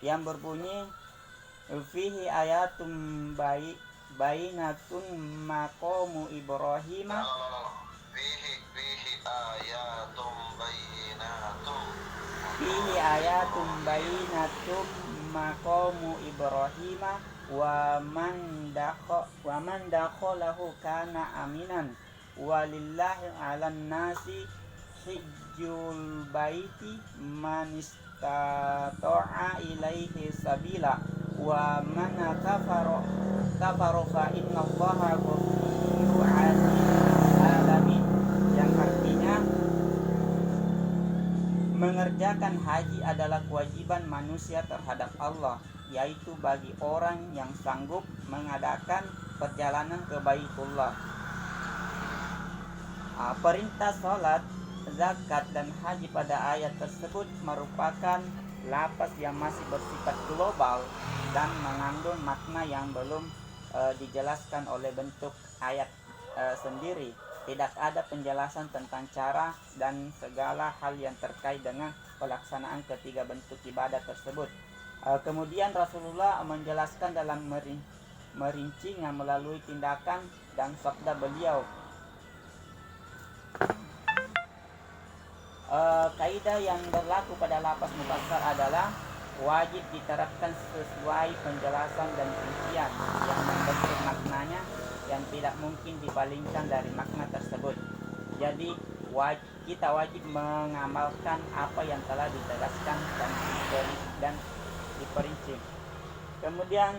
yang berbunyi fihi ayatum bainatun maqamu Ibrahim. Fihi ayatum bainatum maqamu Ibrahim wa man dakhalahu kana aminan walillahi 'alan nasi hijjul baiti man istata'a ilaihi sabila wa man kafara fa innallaha ghafurun alamin, yang artinya mengerjakan haji adalah kewajiban manusia terhadap Allah, yaitu bagi orang yang sanggup mengadakan perjalanan ke Baitullah. Perintah sholat, zakat, dan haji pada ayat tersebut merupakan lafaz yang masih bersifat global dan mengandung makna yang belum dijelaskan oleh bentuk ayat sendiri. Tidak ada penjelasan tentang cara dan segala hal yang terkait dengan pelaksanaan ketiga bentuk ibadah tersebut. Kemudian Rasulullah menjelaskan dalam merincinya melalui tindakan dan sabda beliau. Kaidah yang berlaku pada lafaz mufassar adalah wajib diterapkan sesuai penjelasan dan rincian yang membentuk maknanya yang tidak mungkin dipalingkan dari makna tersebut. Jadi kita wajib mengamalkan apa yang telah ditegaskan dan diperinci. Kemudian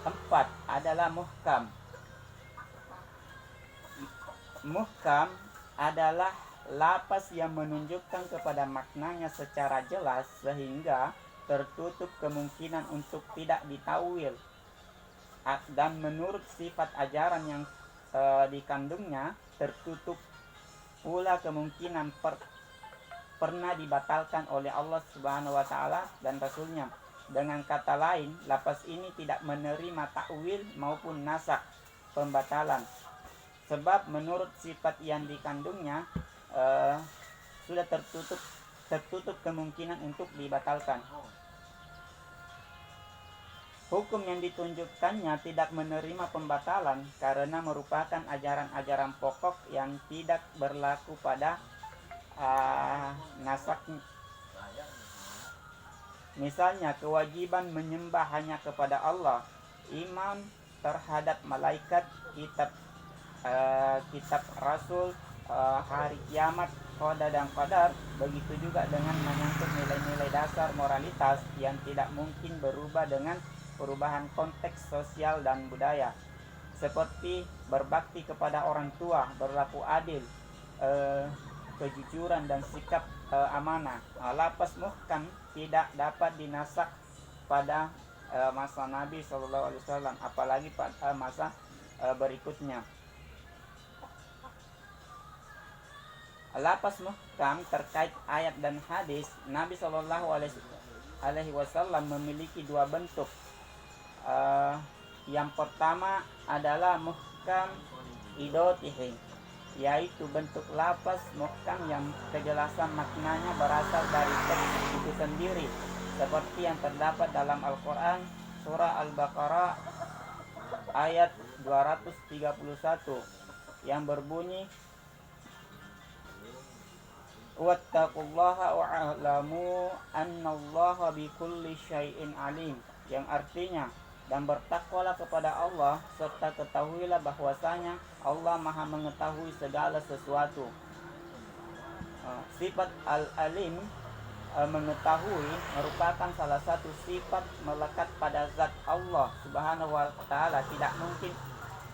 empat adalah muhkam. Muhkam adalah lafaz yang menunjukkan kepada maknanya secara jelas sehingga tertutup kemungkinan untuk tidak ditawil, dan menurut sifat ajaran yang dikandungnya tertutup pula kemungkinan pernah dibatalkan oleh Allah Subhanahu wa taala dan Rasulnya. Dengan kata lain, lafaz ini tidak menerima takwil maupun nasakh pembatalan, sebab menurut sifat yang dikandungnya sudah tertutup kemungkinan untuk dibatalkan. Hukum yang ditunjukkannya tidak menerima pembatalan karena merupakan ajaran-ajaran pokok yang tidak berlaku pada nasakh. Misalnya kewajiban menyembah hanya kepada Allah, iman terhadap malaikat, kitab Rasul, hari kiamat, qada dan qadar. Begitu juga dengan menyangkut nilai-nilai dasar moralitas yang tidak mungkin berubah dengan perubahan konteks sosial dan budaya, seperti berbakti kepada orang tua, berlaku adil, kejujuran dan sikap amanah. Lafaz muhkam tidak dapat dinasakh pada masa Nabi SAW, apalagi pada masa berikutnya. Lafaz muhkam terkait ayat dan hadis Nabi SAW memiliki dua bentuk. Yang pertama adalah muhkam idotihi, yaitu bentuk lafaz muhkam yang kejelasan maknanya berasal dari teks itu sendiri, seperti yang terdapat dalam Al-Quran surah Al-Baqarah ayat 231 yang berbunyi wattaqullaha wa'lamu annallaha bikulli syai'in alim, yang artinya dan bertakwalah kepada Allah serta ketahuilah bahwasanya Allah Maha mengetahui segala sesuatu. Sifat al-alim, mengetahui, merupakan salah satu sifat melekat pada zat Allah Subhanahu wa taala, tidak mungkin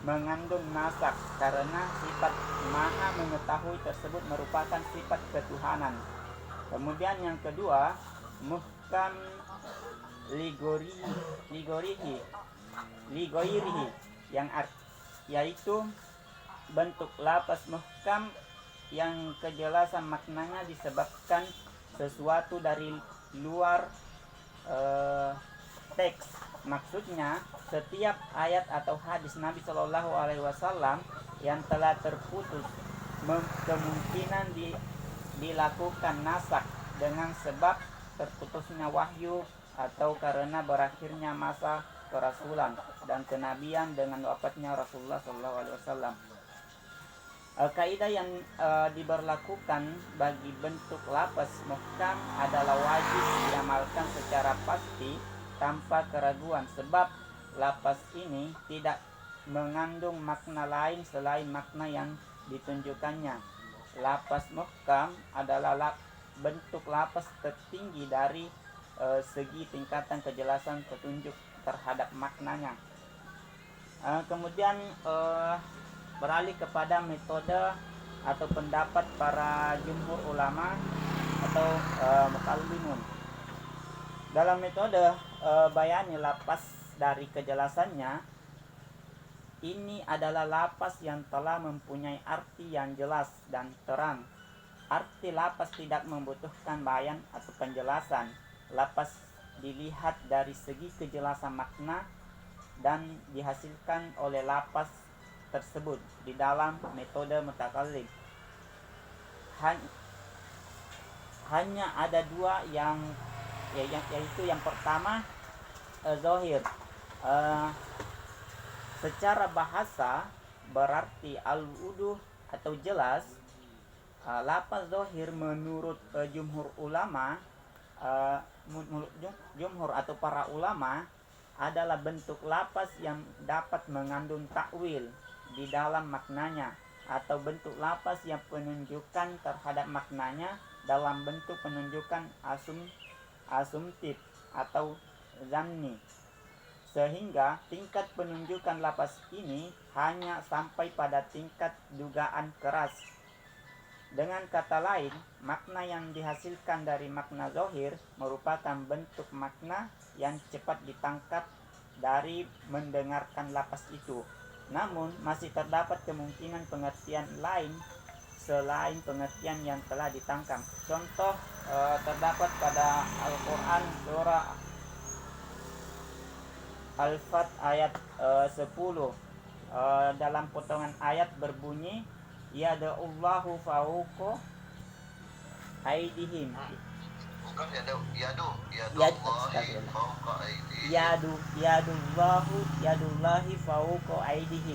mengandung nasakh karena sifat Maha mengetahui tersebut merupakan sifat ketuhanan. Kemudian yang kedua, muhkam ligoirihi, yaitu bentuk lafaz muhkam yang kejelasan maknanya disebabkan sesuatu dari luar teks. Maksudnya, setiap ayat atau hadis Nabi Shallallahu Alaihi Wasallam yang telah terputus kemungkinan dilakukan nasak dengan sebab terputusnya wahyu atau karena berakhirnya masa kerasulan dan kenabian dengan wafatnya Rasulullah Shallallahu Alaihi Wasallam. Kaidah yang diberlakukan bagi bentuk lafaz muhkam adalah wajib diamalkan secara pasti tanpa keraguan, sebab lafaz ini tidak mengandung makna lain selain makna yang ditunjukkannya. Lafaz muhkam adalah bentuk lafaz tertinggi dari segi tingkatan kejelasan petunjuk terhadap maknanya. Kemudian beralih kepada metode atau pendapat para jumhur ulama atau mukallimun. Dalam metode bayani lapas dari kejelasannya, ini adalah lapas yang telah mempunyai arti yang jelas dan terang. Arti lapas tidak membutuhkan bayan atau penjelasan. Lapas dilihat dari segi kejelasan makna dan dihasilkan oleh lapas tersebut di dalam metode mutakallim. Hanya ada dua yaitu yang pertama zahir. Secara bahasa berarti al-wuduh atau jelas. Lafaz zahir menurut jumhur ulama, jumhur atau para ulama adalah bentuk lafaz yang dapat mengandung takwil di dalam maknanya, atau bentuk lafaz yang penunjukan terhadap maknanya dalam bentuk penunjukan asumtif atau zanni, sehingga tingkat penunjukan lafaz ini hanya sampai pada tingkat dugaan keras. Dengan kata lain, makna yang dihasilkan dari makna zahir merupakan bentuk makna yang cepat ditangkap dari mendengarkan lafaz itu. Namun masih terdapat kemungkinan pengertian lain selain pengertian yang telah ditangkap. Contoh terdapat pada Al-Quran surah Al-Fat ayat 10. Dalam potongan ayat berbunyi, yada'ullahu fawqa aydihim. Bukan Yadullahi fawqa aydihim.